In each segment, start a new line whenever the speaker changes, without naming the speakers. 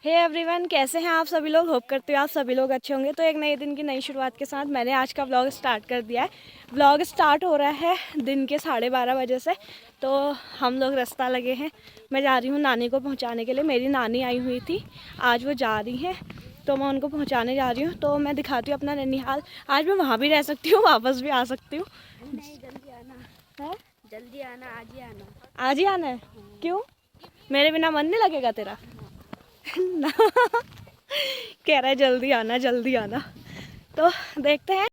Hey everyone, कैसे हैं आप सभी लोग। होप करते हो आप सभी लोग अच्छे होंगे। तो एक नए दिन की नई शुरुआत के साथ मैंने आज का व्लॉग स्टार्ट कर दिया है। व्लॉग स्टार्ट हो रहा है दिन के 12:30 बजे से। तो हम लोग रास्ता लगे हैं। मैं जा रही हूँ नानी को पहुँचाने के लिए। मेरी नानी आई हुई थी, आज वो जा रही हैं, तो मैं उनको पहुँचाने जा रही हूँ। तो मैं दिखाती हूँ अपना नैनीहाल। आज मैं वहाँ भी रह सकती हूँ, वापस भी आ सकती हूँ।
नहीं, जल्दी आना है। जल्दी आना, आज ही आना।
आज ही आना है? क्यों? मेरे बिना मन नहीं लगेगा तेरा? ना कह रहा है जल्दी आना जल्दी आना। तो देखते हैं।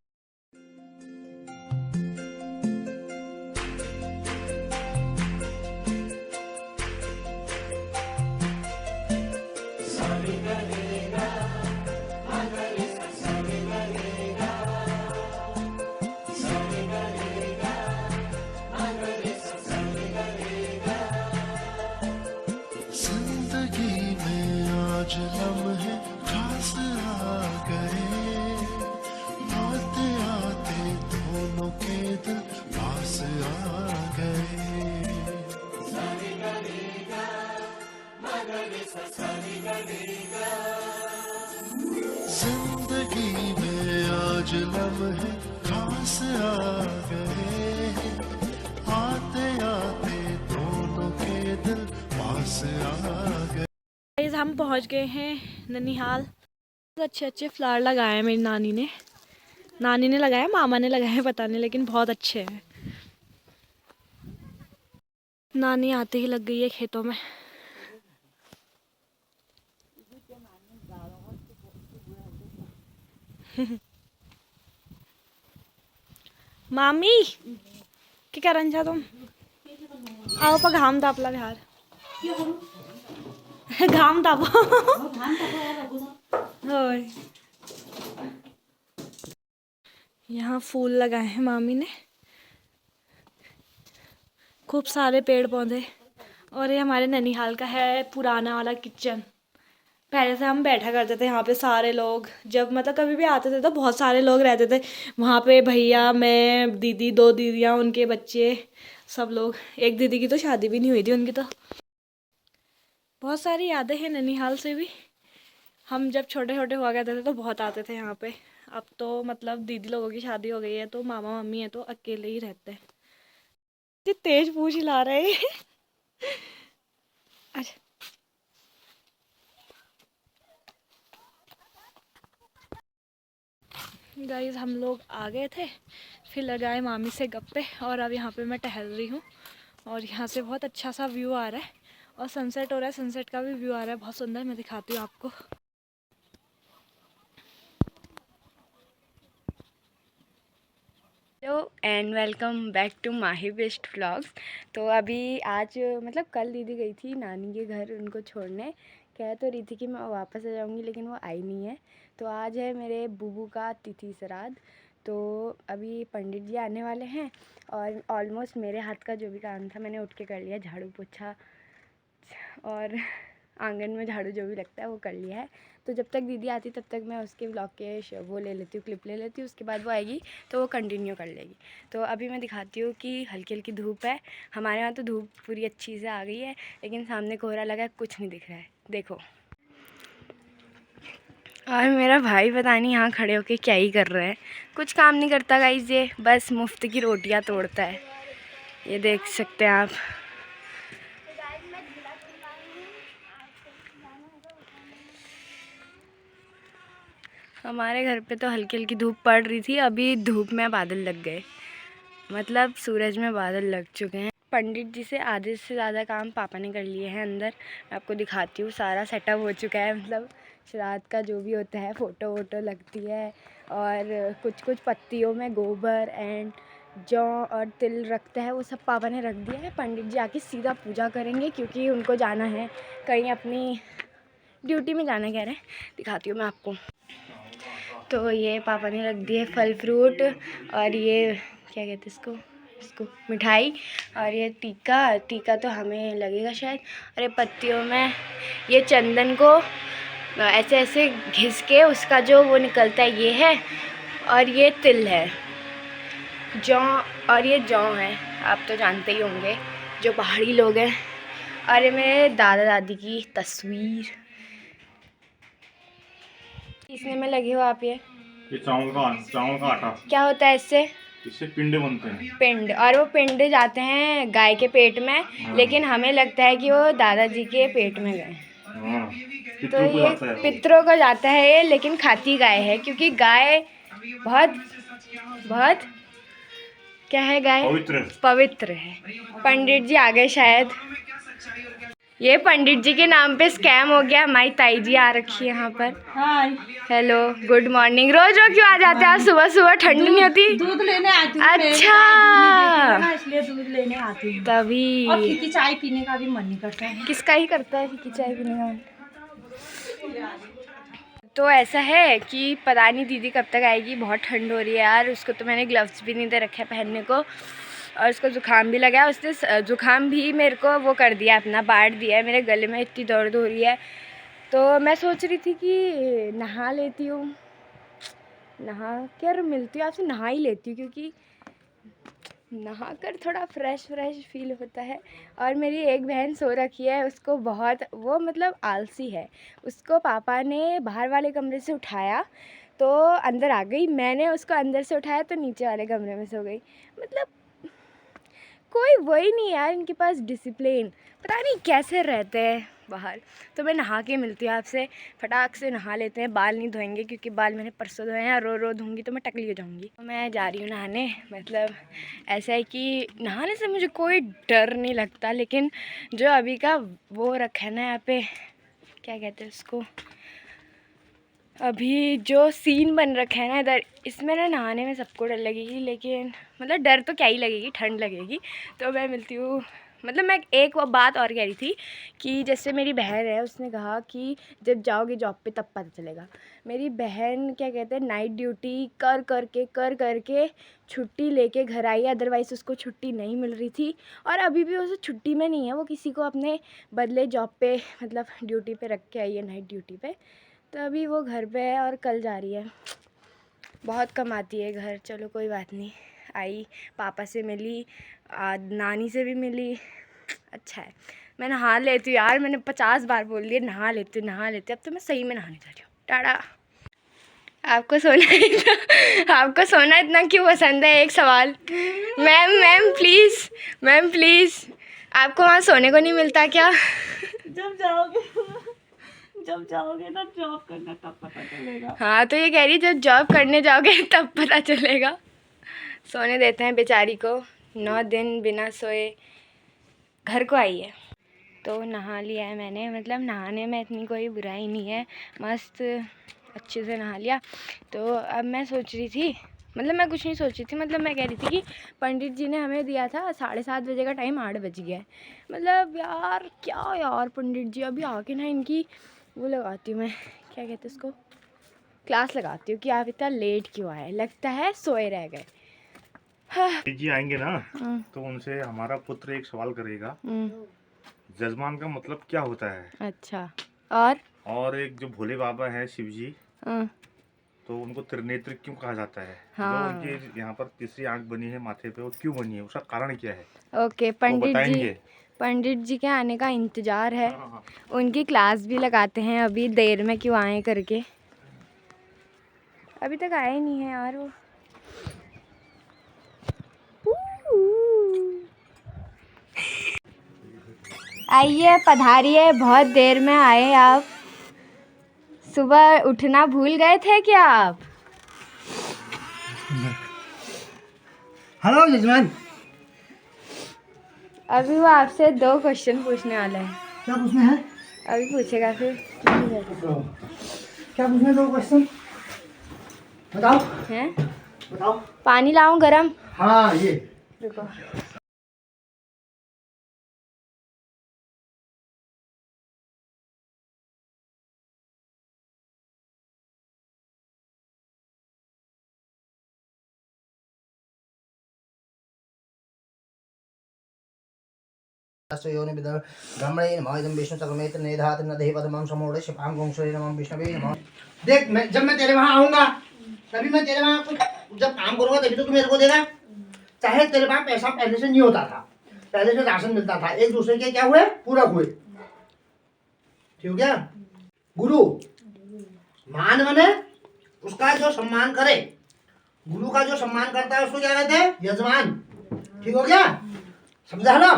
जिंदगी में आज लम्हे खास आ गए, आते आते दोनों के दिल पास आ गए। जिंदगी में आज लम्हे खास आ गए, आते आते दोनों के दिल पास आ गए।
गाइस, हम पहुंच गए हैं ननिहाल। बहुत अच्छे अच्छे फ्लावर लगाए हैं मेरी नानी ने लगाए, मामा ने लगाए पता नहीं, लेकिन बहुत अच्छे हैं। नानी आते ही लग गई है खेतों में। मामी क्या करन छा तुम? आओ पर घाम तापला बिहार। घाम तापो। होय। यहाँ फूल लगाए हैं मामी ने, खूब सारे पेड़ पौधे। और ये हमारे ननिहाल का है पुराना वाला किचन। पहले से हम बैठा करते थे यहाँ पे सारे लोग। जब मतलब कभी भी आते थे तो बहुत सारे लोग रहते थे वहाँ पे। भैया, मैं, दीदी, 2 दीदियाँ, उनके बच्चे, सब लोग। एक दीदी की तो शादी भी नहीं हुई थी उनकी। तो बहुत सारी यादें हैं ननिहाल से भी। हम जब छोटे छोटे हुआ करते थे तो बहुत आते थे यहाँ पे। अब तो मतलब दीदी लोगों की शादी हो गई है तो मामा मम्मी है तो अकेले ही रहते हैं। इतनी तेज पूछ हिला रहे हैं। अच्छा, गाइस हम लोग आ गए थे, फिर लगाए मामी से गप्पे। और अब यहाँ पे मैं टहल रही हूँ और यहाँ से बहुत अच्छा सा व्यू आ रहा है। और सनसेट हो रहा है, सनसेट का भी व्यू आ रहा है बहुत सुंदर। मैं दिखाती हूँ आपको।
Hello and welcome back to Mahi best vlogs. तो अभी आज मतलब कल दीदी गई थी नानी के घर उनको छोड़ने। कह तो रही थी कि मैं वापस आ जाऊंगी, लेकिन वो आई नहीं है। तो आज है मेरे बूबू का तिथि श्राद्ध। तो अभी पंडित जी आने वाले हैं और ऑलमोस्ट मेरे हाथ का जो भी काम था मैंने उठ के कर लिया। झाड़ू पोछा और आंगन में झाड़ू जो भी लगता है वो कर लिया है। तो जब तक दीदी आती तब तक मैं उसके ब्लॉग के वो ले लेती हूँ, क्लिप ले लेती हूँ। उसके बाद वो आएगी तो वो कंटिन्यू कर लेगी। तो अभी मैं दिखाती हूँ कि हल्की हल्की धूप है। हमारे यहाँ तो धूप पूरी अच्छी से आ गई है, लेकिन सामने कोहरा लगा है, कुछ नहीं दिख रहा है, देखो। और मेरा भाई पता नहीं यहाँ खड़े होके क्या ही कर रहे हैं। कुछ काम नहीं करता गाइस, ये बस मुफ्त की रोटियाँ तोड़ता है। ये देख सकते हैं आप। हमारे घर पे तो हल्की हल्की धूप पड़ रही थी, अभी धूप में बादल लग गए। मतलब सूरज में बादल लग चुके हैं। पंडित जी से आधे से ज़्यादा काम पापा ने कर लिए हैं अंदर। मैं आपको दिखाती हूँ, सारा सेटअप हो चुका है। मतलब श्राद्ध का जो भी होता है, फ़ोटो वोटो लगती है और कुछ कुछ पत्तियों में गोबर एंड जौ और तिल रखता है, वो सब पापा ने रख दिया है। पंडित जी आके सीधा पूजा करेंगे क्योंकि उनको जाना है कहीं, अपनी ड्यूटी में जाना कह रहे हैं। दिखाती हूँ मैं आपको। तो ये पापा ने रख दिए फल फ्रूट और ये क्या कहते हैं इसको इसको मिठाई। और ये टीका टीका तो हमें लगेगा शायद। और ये पत्तियों में ये चंदन को ऐसे ऐसे घिस के उसका जो वो निकलता है ये है। और ये तिल है, जौ। और ये जौ है, आप तो जानते ही होंगे जो पहाड़ी लोग हैं। और ये मेरे दादा दादी की तस्वीर। पीसने में लगे हो आप ये
चावल का आटा,
क्या होता है इससे?
इससे पिंडे बनते हैं।
पिंड, और वो पिंड जाते हैं गाय के पेट में, लेकिन हमें लगता है कि वो दादाजी के पेट में गए।
हाँ,
तो
पितरों को
ये
जाता है वो।
पितरों को जाता है ये, लेकिन खाती गाय है, क्योंकि गाय बहुत बहुत क्या है, गाय
पवित्र।
पवित्र है। पंडित जी आ गए शायद। ये पंडित जी के नाम पे स्कैम हो गया। हमारी ताई जी आ रखी है यहाँ पर।
हाय,
हेलो, गुड मॉर्निंग। रोज रोज क्यों आ जाते हैं? आज सुबह सुबह ठंड नहीं होती?
दूध लेने आती हूँ।
अच्छा,
इसलिए दूध लेने आती हूँ।
तभी।
और फीकी चाय पीने का भी मन नहीं करता है।
किसका ही करता है फीकी चाय पीने का? तो ऐसा है कि पता नहीं दीदी कब तक आएगी। बहुत ठंड हो रही है यार। उसको तो मैंने ग्लव्स भी नहीं दे रखे हैं पहनने को, और उसको ज़ुकाम भी लगा है। उसने ज़ुकाम भी मेरे को वो कर दिया, अपना बांट दिया है। मेरे गले में इतनी दर्द हो रही है, तो मैं सोच रही थी कि नहा लेती हूँ, नहा कर मिलती हूँ आपसे, नहा ही लेती हूँ, क्योंकि नहा कर थोड़ा फ्रेश फील होता है। और मेरी एक बहन सो रखी है, उसको बहुत वो मतलब आलसी है। उसको पापा ने बाहर वाले कमरे से उठाया तो अंदर आ गई, मैंने उसको अंदर से उठाया तो नीचे वाले कमरे में सो गई। मतलब कोई वही नहीं यार, इनके पास डिसिप्लिन, पता नहीं कैसे रहते हैं बाहर। तो मैं नहा के मिलती हूँ आपसे, फटाक से नहा लेते हैं। बाल नहीं धोएंगे क्योंकि बाल मैंने परसों धोए हैं, रो धोऊंगी तो मैं टकली हो जाऊंगी। तो मैं जा रही हूँ नहाने। मतलब ऐसा है कि नहाने से मुझे कोई डर नहीं लगता, लेकिन जो अभी का वो रखा है ना यहाँ पे, क्या कहते हैं उसको, अभी जो सीन बन रखा है ना इधर, इसमें ना नहाने में सबको डर लगेगी, लेकिन मतलब डर तो क्या ही लगेगी, ठंड लगेगी। तो मैं मिलती हूँ। मतलब मैं एक बात और कह रही थी कि जैसे मेरी बहन है, उसने कहा कि जब जाओगे जॉब पे तब पता चलेगा। मेरी बहन क्या कहते हैं, नाइट ड्यूटी कर करके छुट्टी लेके घर आई, अदरवाइज़ उसको छुट्टी नहीं मिल रही थी। और अभी भी उसे छुट्टी में नहीं है, वो किसी को अपने बदले जॉब पे मतलब ड्यूटी पे रख के आई है, नाइट ड्यूटी पे। तो अभी वो घर पे है और कल जा रही है। बहुत कमाती है घर। चलो कोई बात नहीं। आई, पापा से मिली, नानी से भी मिली। अच्छा है। मैं नहा लेती हूँ यार, मैंने 50 बार बोल दिया नहा लेती हूँ। अब तो मैं सही में नहाने जा रही हूँ। टाटा। आपको सोना इतना क्यों पसंद है? एक सवाल। मैम प्लीज़ आपको वहाँ सोने को नहीं मिलता क्या?
जब जाओगे ना जॉब करना तब पता चलेगा।
हाँ, तो ये कह रही जब जॉब करने जाओगे तब पता चलेगा। सोने देते हैं बेचारी को। 9 दिन बिना सोए घर को आई है। तो नहा लिया है मैंने। मतलब नहाने में इतनी कोई बुराई नहीं है, मस्त अच्छे से नहा लिया। तो अब मैं सोच रही थी, मतलब मैं कुछ नहीं सोच रही थी, मतलब मैं कह रही थी कि पंडित जी ने हमें दिया था 7:30 बजे का टाइम, 8 बज गया है। मतलब यार क्या यार, पंडित जी अभी आके ना इनकी वो लगाती हूँ मैं, क्या कहते हैं उसको, क्लास लगाती हूँ कि आप इतना लेट क्यों आए, लगता है सोए रह गए।
जी आएंगे ना तो उनसे हमारा पुत्र एक सवाल करेगा, जजमान का मतलब क्या होता है।
अच्छा। और
एक जो भोले बाबा है शिव जी, तो उनको त्रिनेत्र क्यों कहा जाता है।
हाँ।
जो उनके यहाँ पर तीसरी आंख बनी है माथे पे, वो क्यों बनी है, उसका कारण क्या है,
ओके,
वो बताएंगे।
पंडित जी के आने का इंतजार है।
हाँ।
उनकी क्लास भी लगाते हैं, अभी देर में क्यों आए करके। अभी तक आए नहीं है यार वो। आइए, पधारिए, बहुत देर में आए आप। सुबह उठना भूल गए थे क्या आप?
हेलो जजमान।
अभी वो आपसे 2 क्वेश्चन पूछने वाला है।
क्या पूछना है?
अभी पूछेगा फिर।
क्या पूछना है? 2 क्वेश्चन बताओ।
हैं?
बताओ।
पानी लाऊं गरम?
हाँ ये
रुको।
देख, मैं जब मैं तेरे वहाँ आऊँगा तभी मैं तेरे वहाँ कुछ जब काम करूँगा तभी तो तू मेरे को देगा। चाहे तेरे पास पैसा पहले से नहीं होता था, पहले से राशन मिलता था, एक दूसरे के क्या हुए, पूरक हुए। ठीक है गुरु, मान बने उसका जो सम्मान करे, गुरु का जो सम्मान करता है उसको क्या कहते हैं? यजमान। ठीक हो गया? समझा ना?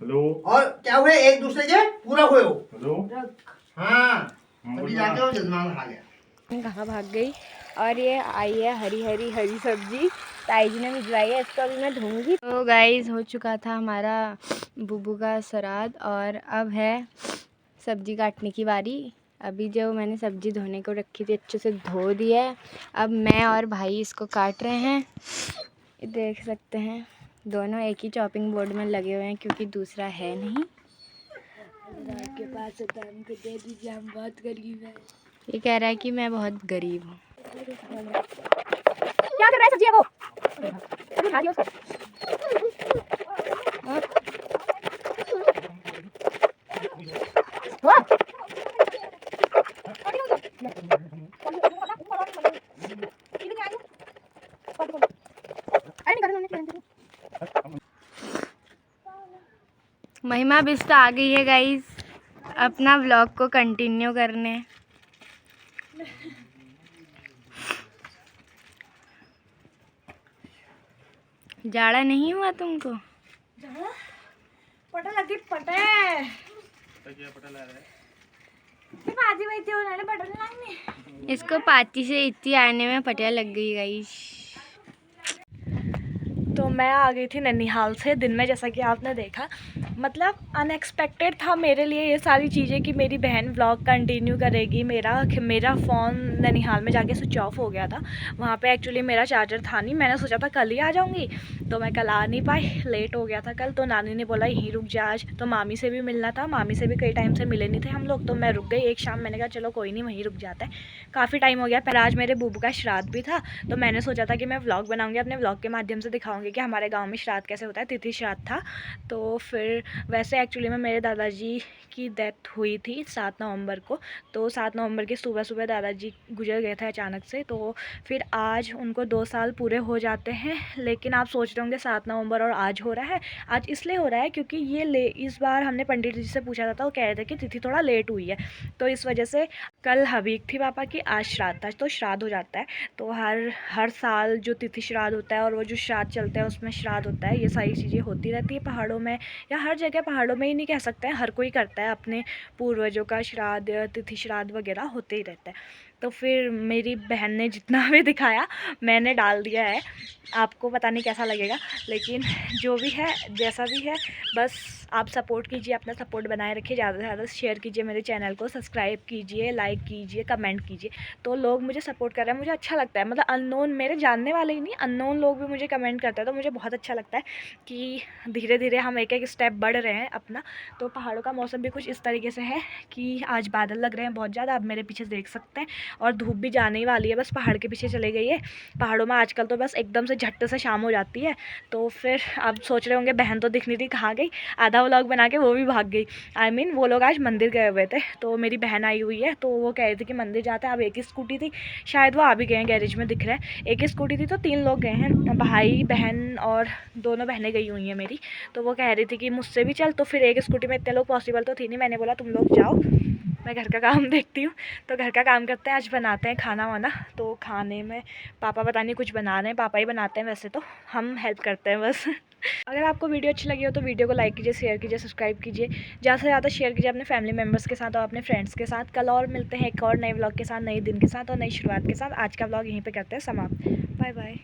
हेलो
और क्या हुए? एक दूसरे के पूरक हुए हो।
हेलो
हाँ, तभी जाके वो यजमान खा गया।
कहाँ भाग गई। और ये आई है हरी सब्जी, ताई जी ने भिजवाई है, इसको अभी मैं धोऊंगी। तो गाइस हो चुका था हमारा बुबू का श्राद्ध और अब है सब्जी काटने की बारी। अभी जो मैंने सब्जी धोने को रखी थी अच्छे से धो दी है। अब मैं और भाई इसको काट रहे हैं। ये देख सकते हैं दोनों एक ही चॉपिंग बोर्ड में लगे हुए हैं क्योंकि दूसरा है नहीं। आपके पास है तो हमको दे दीजिए, हम बहुत गरीब हैं। ये कह रहा है कि मैं बहुत गरीब हूँ। क्या कर रहा है सब्जियाँ को? अभी खा लियो उसको। वाह! महिमा बिस्ट आ गई है गाइस अपना व्लॉग को कंटिन्यू करने। जाड़ा नहीं हुआ तुमको?
पटा लगी पटे पाजी बैठी उन्होंने पटा नहीं।
इसको पाची से इतनी आने में पटिया लग गई गाइस।
तो मैं आ गई थी नैनीहाल से दिन में, जैसा कि आपने देखा। मतलब अनएक्सपेक्टेड था मेरे लिए ये सारी चीज़ें कि मेरी बहन व्लॉग कंटिन्यू करेगी। मेरा फ़ोन नैनीहाल में जाके स्विच ऑफ हो गया था। वहाँ पे एक्चुअली मेरा चार्जर था नहीं। मैंने सोचा था कल ही आ जाऊँगी, तो मैं कल आ नहीं पाई, लेट हो गया था कल। तो नानी ने बोला यहीं रुक जा आज। तो मामी से भी मिलना था, मामी से भी कई टाइम से मिले नहीं थे हम लोग, तो मैं रुक गई एक शाम। मैंने कहा चलो कोई नहीं वहीं रुक जाता है, काफ़ी टाइम हो गया। पर आज मेरे बूबू का श्राद्ध भी था, तो मैंने सोचा था कि मैं व्लॉग बनाऊँगी, अपने व्लॉग के माध्यम से दिखाऊँगी कि हमारे गाँव में श्राद्ध कैसे होता है। तिथि श्राद्ध था। तो फिर वैसे एक्चुअली में मेरे दादाजी की डेथ हुई थी 7 नवंबर को। तो 7 नवंबर के सुबह सुबह दादाजी गुजर गए थे अचानक से। तो फिर आज उनको 2 साल पूरे हो जाते हैं। लेकिन आप सोच रहे होंगे 7 नवंबर और आज हो रहा है। आज इसलिए हो रहा है क्योंकि इस बार हमने पंडित जी से पूछा था, तो कह रहे थे कि तिथि थोड़ा लेट हुई है। तो इस वजह से कल हवीक थी पापा की, आज श्राद्ध था, तो श्राद्ध हो जाता है। तो हर साल जो तिथि श्राद्ध होता है और वो जो श्राद्ध चलता है उसमें श्राद्ध होता है। ये सारी चीज़ें होती रहती है पहाड़ों में, या हर जगह। पहाड़ों में ही नहीं कह सकते हैं, हर कोई करता है अपने पूर्वजों का श्राद्ध, तिथि श्राद्ध वगैरह होते ही रहता है। तो फिर मेरी बहन ने जितना भी दिखाया मैंने डाल दिया है। आपको पता नहीं कैसा लगेगा, लेकिन जो भी है जैसा भी है, बस आप सपोर्ट कीजिए, अपना सपोर्ट बनाए रखिए, ज़्यादा से ज़्यादा शेयर कीजिए मेरे चैनल को, सब्सक्राइब कीजिए, लाइक कीजिए, कमेंट कीजिए। तो लोग मुझे सपोर्ट कर रहे हैं, मुझे अच्छा लगता है। मतलब अननोन, मेरे जानने वाले ही नहीं, अननोन लोग भी मुझे कमेंट करते हैं, तो मुझे बहुत अच्छा लगता है कि धीरे धीरे हम एक एक स्टेप बढ़ रहे हैं अपना। तो पहाड़ों का मौसम भी कुछ इस तरीके से है कि आज बादल लग रहे हैं बहुत ज़्यादा, आप मेरे पीछे देख सकते हैं। और धूप भी जाने ही वाली है, बस पहाड़ के पीछे चले गई है। पहाड़ों में आजकल तो बस एकदम से झट से शाम हो जाती है। तो फिर आप सोच रहे होंगे बहन तो दिख नहीं थी, कहाँ गई? आधा व्लॉग बना के वो भी भाग गई। वो लोग आज मंदिर गए हुए थे, तो मेरी बहन आई हुई है, तो वो कह रही थी कि मंदिर जाते हैं। अब एक ही स्कूटी थी, शायद वो आ भी गए हैं, गैरेज में दिख रहा है। एक ही स्कूटी थी तो 3 लोग गए हैं, भाई बहन और दोनों बहनें गई हुई हैं मेरी। तो वो कह रही थी कि मुझसे भी चल, तो फिर एक स्कूटी में इतने लोग पॉसिबल तो थी नहीं। मैंने बोला तुम लोग जाओ, मैं घर का काम देखती हूँ। तो घर का काम करते हैं, आज बनाते हैं खाना वाना। तो खाने में पापा पता नहीं कुछ बना रहे हैं, पापा ही बनाते हैं वैसे, तो हम हेल्प करते हैं बस। अगर आपको वीडियो अच्छी लगी हो तो वीडियो को लाइक कीजिए, शेयर कीजिए, सब्सक्राइब कीजिए, ज़्यादा से ज़्यादा शेयर कीजिए अपने फैमिली मेम्बर्स के साथ और अपने फ्रेंड्स के साथ। कल और मिलते हैं एक और नए व्लॉग के साथ, नए दिन के साथ और नई शुरुआत के साथ। आज का व्लॉग यहीं पर करते हैं समाप्त। Bye bye.